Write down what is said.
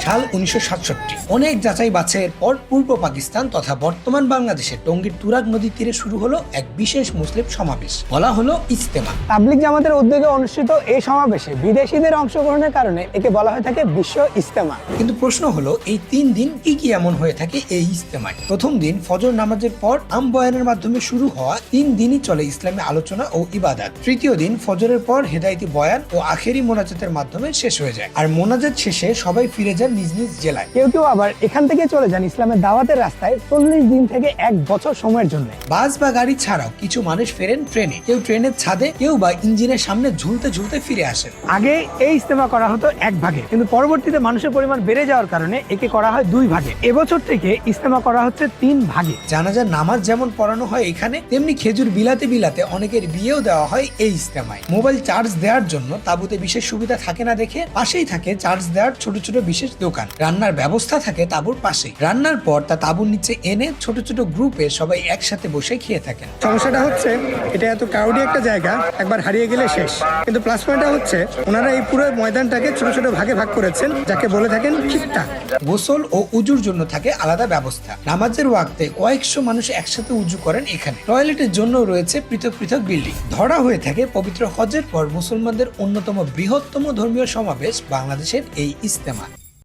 সাল 1967। অনেক যাচাই বাছাইয়ের পর পূর্ব পাকিস্তান তথা বর্তমান বাংলাদেশের টঙ্গীর তুরাগ নদীর তীরে শুরু হলো এক বিশেষ মুসলিম সমাবেশ, বলা হলো ইজতেমা। তাবলিগ জামাতের উদ্যোগে অনুষ্ঠিত এই সমাবেশে বিদেশিদের অংশগ্রহণের কারণে একে বলা হয়ে থাকে বিশ্ব ইজতেমা। কিন্তু প্রশ্ন হলো, এই 3 দিন কি কি এমন হয়ে থাকে এই ইজতেমায়? প্রথম দিন ফজর নামাজের পর আম বয়ানের মাধ্যমে শুরু হওয়া 3 দিনই চলে ইসলামী আলোচনা ও ইবাদত। তৃতীয় দিন ফজরের পর হেদায়েতি বয়ান ও আখেরি মোনাজাতের মাধ্যমে শেষ হয়ে যায়। আর মোনাজাত শেষে সবাই ফিরে যান নিজ নিজ জেলায়। কেউ কেউ আবার এখান থেকে চলে যান ইসলামের দাওয়াতের রাস্তায় 40 দিন থেকে 1 বছর সময়ের জন্য। বাস বা গাড়ি ছাড়াও কিছু মানুষ ফেরেন ট্রেনে, কেউ ট্রেনের ছাদে, কেউ বা ইঞ্জিনের সামনে ঝুলতে ঝুলতে ফিরে আসেন। আগে এই ইজতেমা করা হতো 1 ভাগে, কিন্তু পরবর্তীতে মানুষের পরিমাণ বেড়ে যাওয়ার কারণে একে করা হয় 2 ভাগে। এবছর থেকে ইজতেমা করা হচ্ছে 3 ভাগে। জানাজার নামাজ যেমন পড়ানো হয় এখানে, তেমনি খেজুর বিলাতে বিলাতে অনেকের বিয়েও দেওয়া হয় এই ইজতেমায়। মোবাইল চার্জ দেওয়ার জন্য তাঁবুতে বিশেষ সুবিধা থাকে না দেখে পাশেই থাকে চার্জ দেওয়ার ছোট ছোট বিশেষ দোকান। রান্নার ব্যবস্থা থাকে তাঁবুর পাশেই। রান্নার পর তা তাঁবুর নিচে এনে ছোট ছোট গ্রুপে সবাই একসাথে বসে খেয়ে থাকেন। সমস্যাটা হচ্ছে এটা এত ক্রাউডি একটা জায়গা, একবার হারিয়ে গেলে শেষ। কিন্তু প্লাস পয়েন্টটা হচ্ছে ওনারা এই পুরো ময়দানটাকে ছোট ছোট ভাগে ভাগ করেছেন, যাকে বলে থাকেন খিত্তা। গোসল ও উজুর জন্য থাকে আলাদা ব্যবস্থা। নামাজের ওয়াক্তে কয়েকশো মানুষ একসাথে উজু করেন এখানে। টয়লেটের জন্য রয়েছে পৃথক পৃথক বিল্ডিং। ধরা হয়ে থাকে পবিত্র হজের পর মুসলমানদের অন্যতম বৃহত্তম ধর্মীয় সমাবেশ বাংলাদেশের এই ইজতেমা।